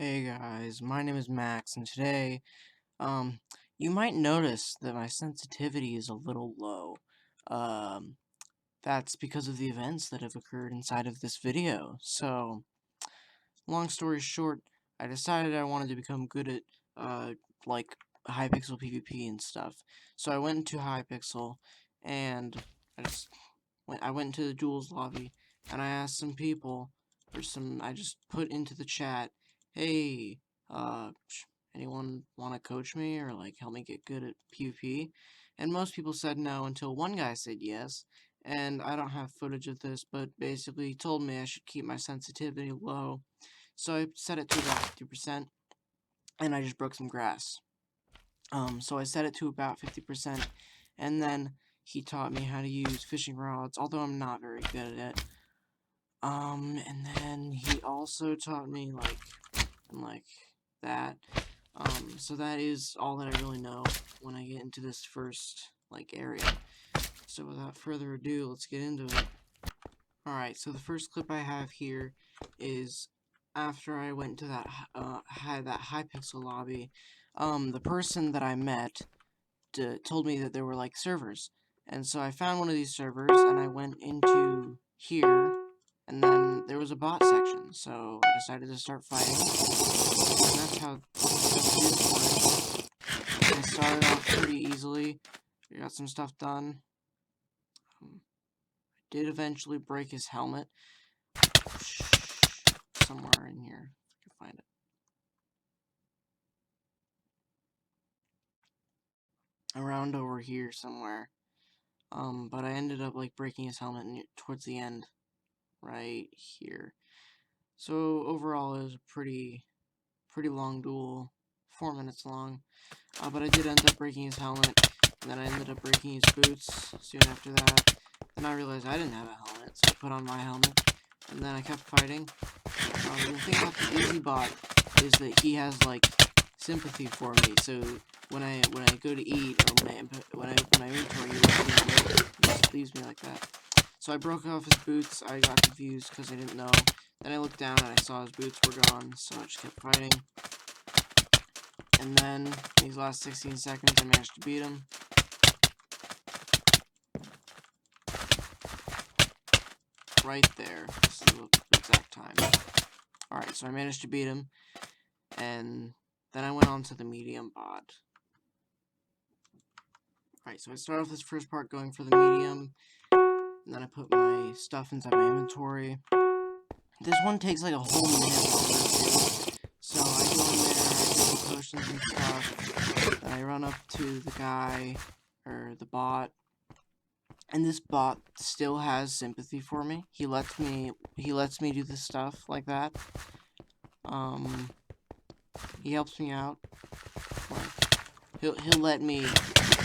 Hey guys, my name is Max, and today, um, you might notice that my sensitivity is a little low. Um, that's because of the events that have occurred inside of this video. So, long story short, I decided I wanted to become good at, like, Hypixel PvP and stuff. So I went into Hypixel, and I went into the duels lobby, and I asked some people, I just put into the chat, hey, anyone want to coach me or like help me get good at PvP? And most people said no until one guy said yes. And I don't have footage of this, but basically he told me I should keep my sensitivity low. So I set it to about 50%, and I just broke some grass. So I set it to about 50%, and then he taught me how to use fishing rods, although I'm not very good at it. And then he also taught me, like that. So that is all that I really know when I get into this first, area. So without further ado, let's get into it. Alright, so the first clip I have here is after I went to that, Hypixel lobby. The person that I met told me that there were, servers. And so I found one of these servers, and I went into here, and then there was a bot section, so I decided to start fighting, and that's how this works. I started off pretty easily. I got some stuff done. I did eventually break his helmet. Somewhere in here, if I can find it. Around over here somewhere. But I ended up, breaking his helmet towards the end. Right here. So overall, it was a pretty long duel, 4 minutes long. But I did end up breaking his helmet, and then I ended up breaking his boots soon after that. Then I realized I didn't have a helmet, so I put on my helmet, and then I kept fighting. The thing about the Easy Bot is that he has sympathy for me. So when I go to eat, or when I open my inventory, he just leaves me like that. So I broke off his boots. I got confused because I didn't know. Then I looked down and I saw his boots were gone, so I just kept fighting. And then, in these last 16 seconds, I managed to beat him. Right there. This is the exact time. Alright, so I managed to beat him. And then I went on to the medium bot. Alright, so I started off this first part going for the medium. And then I put my stuff inside my inventory. This one takes like a whole minute longer too. So I go in there, I get the potions and stuff. Then I run up to the guy, or the bot. And this bot still has sympathy for me. He lets me do the stuff like that. He helps me out. Like, he'll let me,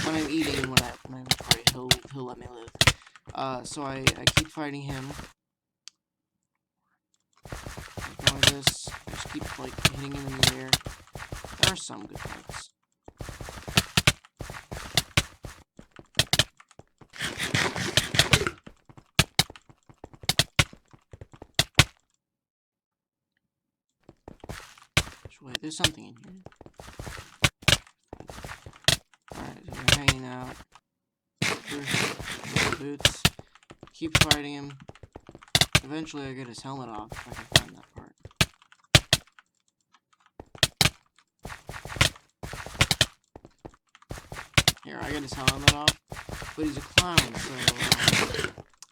when I'm eating and when I open my inventory, he'll let me live. So I keep fighting him. Like this. I just keep hitting him in the air. There are some good fights. Wait, there's something in here. Alright, so we're hanging out. First, boots. Keep fighting him. Eventually I get his helmet off if I can find that part. Here, I get his helmet off. But he's a clown, so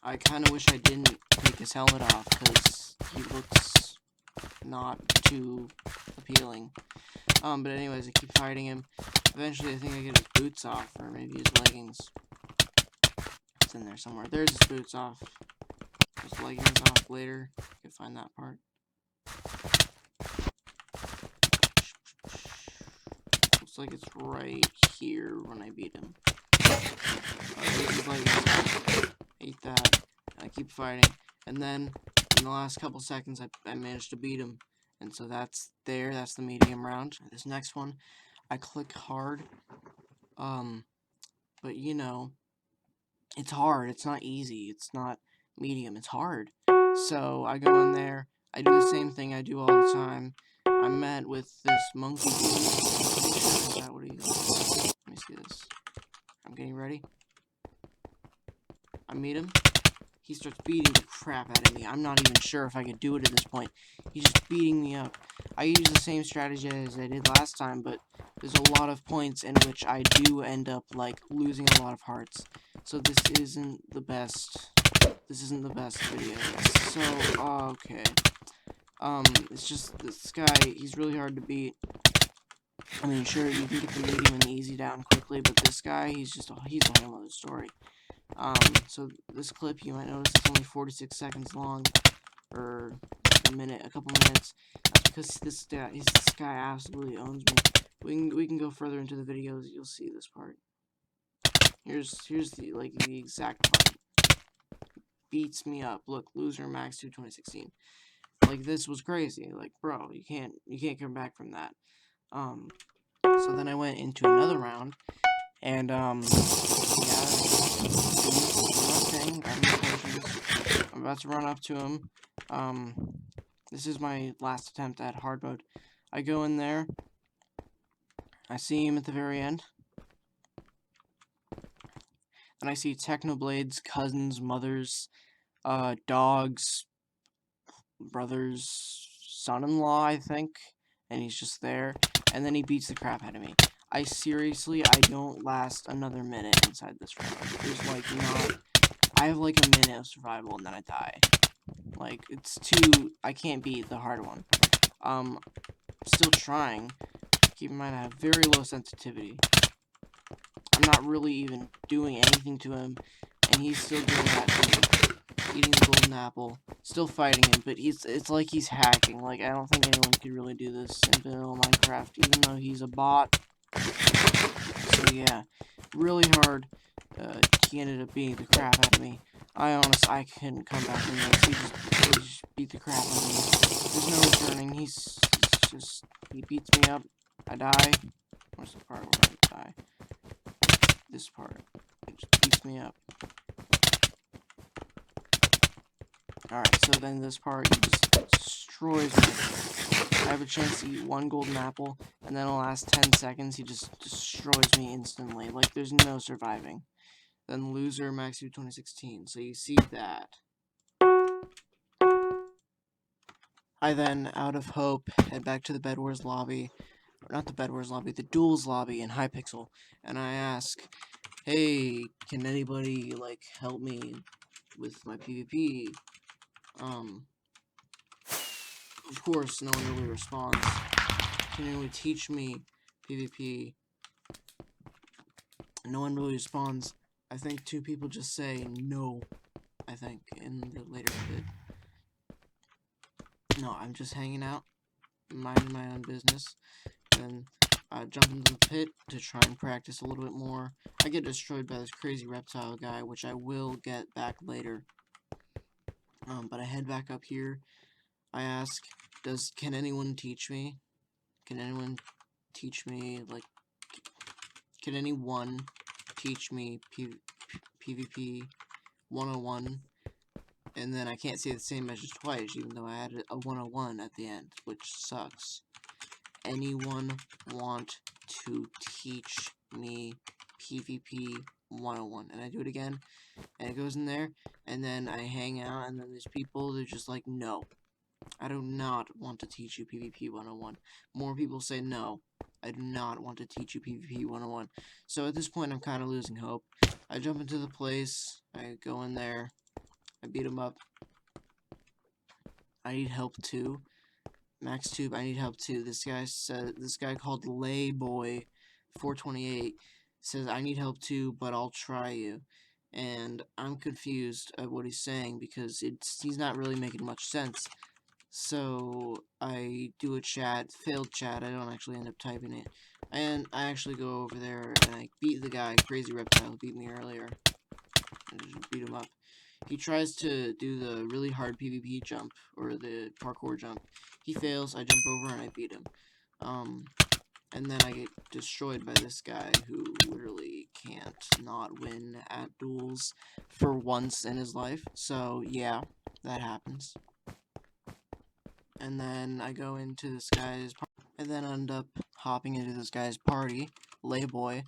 I kind of wish I didn't take his helmet off, because he looks not too appealing. But anyways, I keep fighting him. Eventually, I think I get his boots off, or maybe his leggings. It's in there somewhere. There's his boots off. His leggings off later. You can find that part. Looks like it's right here when I beat him. His leggings off. Ate that. I keep fighting. And then, in the last couple seconds, I managed to beat him. And so that's the medium round. This next one, I click hard. But you know, it's hard. It's not easy. It's not medium. It's hard. So I go in there. I do the same thing I do all the time. I met with this monkey dude. I'm pretty sure is that what he is. Let me see this. I'm getting ready. I meet him. He starts beating the crap out of me. I'm not even sure if I could do it at this point. He's just beating me up. I use the same strategy as I did last time, but there's a lot of points in which I do end up, like, losing a lot of hearts. So this isn't the best. This isn't the best video. So, okay. It's just, this guy, he's really hard to beat. I mean, sure, you can get the medium and the easy down quickly, but this guy, he's a whole other story. So this clip, you might notice it's only 46 seconds long, or a minute, a couple minutes. That's because this guy absolutely owns me. We can go further into the videos. You'll see this part. Here's the exact part. Beats me up. Look, loser max 2 2016. Like, this was crazy. Like, bro, you can't come back from that. So then I went into another round, and yeah, doing my thing, grabbing the potions. I'm about to run up to him. This is my last attempt at hard mode. I go in there. I see him at the very end. And I see Technoblade's cousins, mothers, dogs, brother's son-in-law, I think. And he's just there. And then he beats the crap out of me. I don't last another minute inside this round. There's like not... I have like a minute of survival and then I die. Like, it's too... I can't beat the hard one. Still trying. Keep in mind I have very low sensitivity. I'm not really even doing anything to him, and he's still doing that to me. Eating the golden apple. Still fighting him, but it's like he's hacking. Like, I don't think anyone could really do this in vanilla Minecraft, even though he's a bot. So yeah, really hard. He ended up beating the crap out of me. I couldn't come back from this. He just beat the crap out of me. There's no returning. He beats me up. I die. Where's the part where I die? This part. It just beats me up. Alright, so then this part, he just destroys me. I have a chance to eat one golden apple, and then in the last 10 seconds, he just destroys me instantly. Like, there's no surviving. Then loser, max 2 2016. So you see that. I then, out of hope, head back to the Bed Wars lobby. Not the Bed Wars lobby, the Duels lobby in Hypixel. And I ask, hey, can anybody, like, help me with my PvP? Of course, no one really responds. Can anyone teach me PvP? No one really responds. I think 2 people just say no, I think, in the later bit. No, I'm just hanging out, minding my own business, and I jump into the pit to try and practice a little bit more. I get destroyed by this crazy reptile guy, which I will get back later. But I head back up here. I ask, can anyone teach me? Can anyone teach me, like, can anyone teach me PvP 101? And then I can't say the same message twice, even though I added a 101 at the end, which sucks. Anyone want to teach me PvP 101? And I do it again, and it goes in there, and then I hang out, and then there's people, they're just like, no. I do not want to teach you PvP 101. More people say no. I do not want to teach you PvP 101. So at this point, I'm kind of losing hope. I jump into the place. I go in there. I beat him up. I need help too. MaxTube, I need help too. This guy called Layboy428 says, I need help too, but I'll try you. And I'm confused at what he's saying because he's not really making much sense. So I do a failed chat. I don't actually end up typing it. And I actually go over there and I beat the guy, Crazy Reptile, who beat me earlier. I just beat him up. He tries to do the really hard PvP jump, or the parkour jump. He fails, I jump over and I beat him. And then I get destroyed by this guy who literally can't not win at duels for once in his life. So, yeah, that happens. and then I go into this guy's and then end up hopping into this guy's party, Layboy,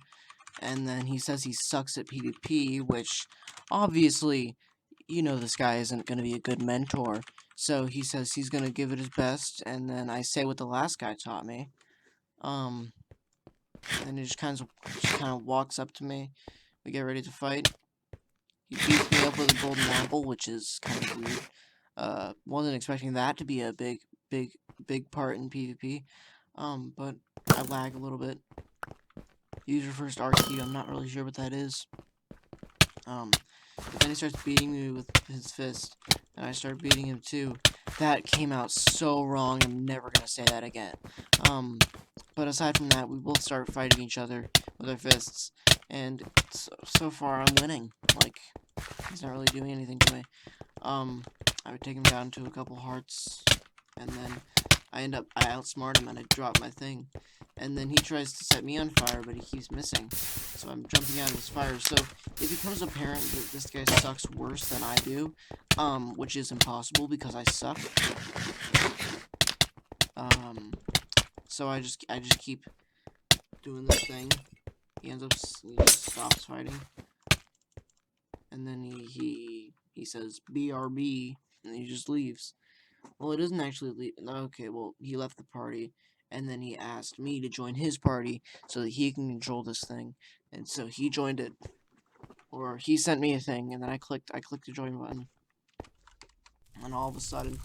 and then he says he sucks at PvP, which obviously, you know, this guy isn't going to be a good mentor. So he says he's going to give it his best, and then I say what the last guy taught me. And he just kind of walks up to me. We get ready to fight. He beats me up with a golden apple, which is kind of rude. Wasn't expecting that to be a big part in PvP. But I lag a little bit. Use your first RQ, I'm not really sure what that is. But then he starts beating me with his fist, and I start beating him too. That came out so wrong, I'm never gonna say that again. But aside from that, we both start fighting each other with our fists, and so far I'm winning. Like, he's not really doing anything to me. I would take him down to a couple hearts, and then I outsmart him and I drop my thing. And then he tries to set me on fire, but he keeps missing. So I'm jumping out of his fire. So it becomes apparent that this guy sucks worse than I do, which is impossible because I suck. So I just keep doing this thing. He just stops fighting, and then he says BRB, and he just leaves. Well, it doesn't actually leave. Okay, well, he left the party, and then he asked me to join his party so that he can control this thing. And so he joined it, or he sent me a thing, and then I clicked the join button, and all of a sudden,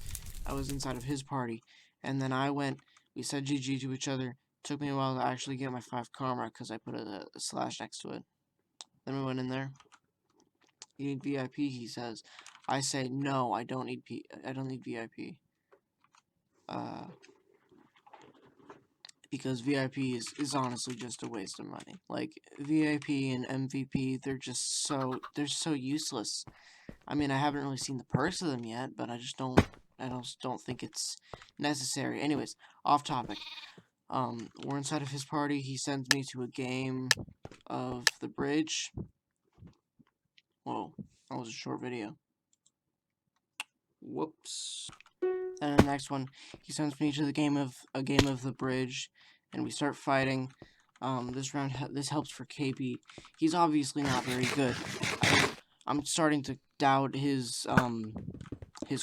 I was inside of his party. And then we said GG to each other. Took me a while to actually get my 5 karma because I put a slash next to it. Then we went in there. You need VIP, he says. I say no, I don't need VIP. Because VIP is honestly just a waste of money. Like, VIP and MVP, they're so useless. I mean, I haven't really seen the perks of them yet, but I just don't think it's necessary. Anyways, off topic. We're inside of his party. He sends me to a game of The Bridge. Whoa, that was a short video. Whoops. And the next one, he sends me to a game of The Bridge, and we start fighting. This helps for KP. He's obviously not very good. I'm starting to doubt his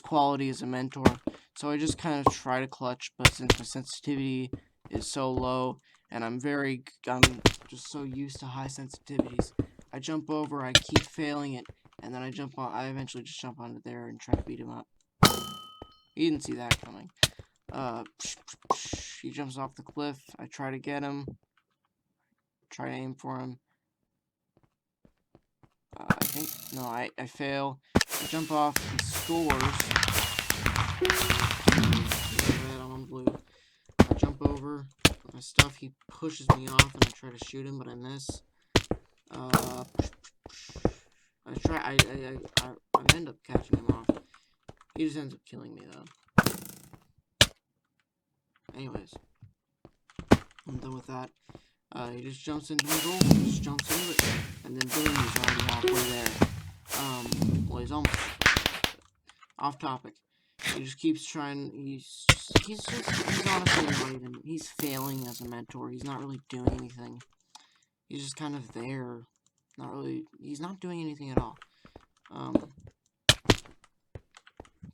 quality as a mentor. So I just kind of try to clutch, but since my sensitivity is so low, and I'm just so used to high sensitivities, I jump over, I keep failing it, and then I eventually just jump onto there and try to beat him up. He didn't see that coming. He jumps off the cliff. I try to get him. Try to aim for him. I fail. I jump off. He scores. Red, I'm on blue. I jump over with my stuff. He pushes me off, and I try to shoot him, but I miss. I end up catching him off. He just ends up killing me, though. Anyways, I'm done with that. He just jumps into his goal, just jumps into it, and then boom, he's already halfway there. Well, he's almost off topic. He just keeps trying. He's honestly not even. He's failing as a mentor. He's not really doing anything. He's just kind of there. Not really. He's not doing anything at all.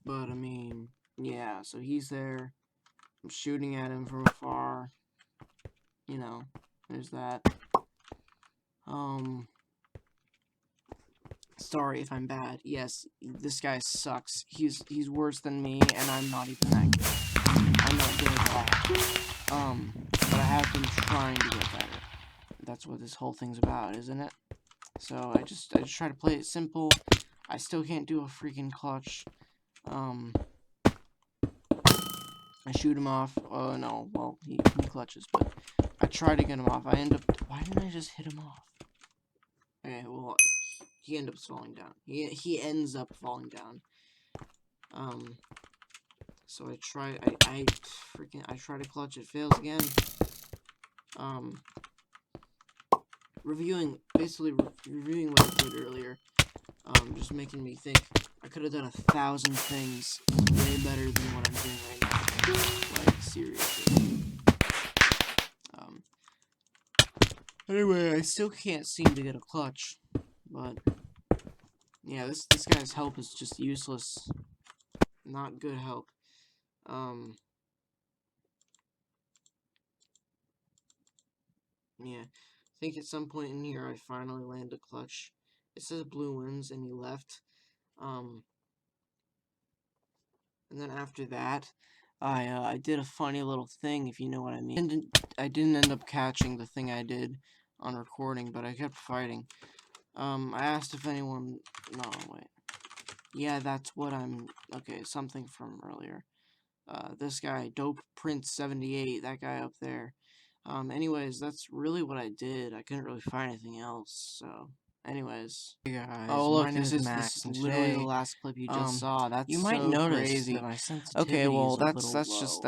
But I mean, yeah. So he's there. I'm shooting at him from afar. You know, there's that. Sorry if I'm bad. Yes, this guy sucks. He's worse than me, and I'm not even that good. I'm not good at all. But I have been trying to get better. That's what this whole thing's about, isn't it? So I just try to play it simple. I still can't do a freaking clutch. I shoot him off. Oh no, well he clutches, but I try to get him off. Why didn't I just hit him off? Okay, well, he ends up falling down. He ends up falling down. So I try to clutch, it fails again. Reviewing what I did earlier, just making me think I could have done 1,000 things way better than what I'm doing right now. Like, seriously. Anyway, I still can't seem to get a clutch, but yeah, this guy's help is just useless. Not good help. Yeah, I think at some point in here I finally land a clutch. It says blue wins and he left. And then after that, I did a funny little thing, if you know what I mean. I didn't end up catching the thing I did on recording, but I kept fighting. I asked if anyone... No, wait. Yeah, that's what I'm... Okay, something from earlier. This guy, Dope Prince 78, that guy up there. Anyways, that's really what I did. I couldn't really find anything else, so... Anyways. Hey guys, oh look, this is literally the last clip you just saw. That's you might notice crazy. That my sensitivity okay, well, that's just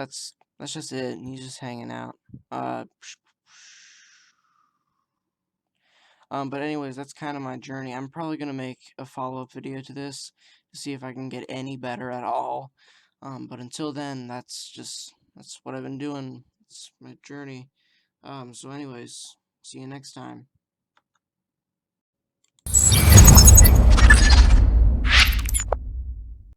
it. He's just hanging out. But anyways, that's kind of my journey. I'm probably gonna make a follow-up video to this to see if I can get any better at all. But until then, that's what I've been doing. It's my journey. So anyways, see you next time.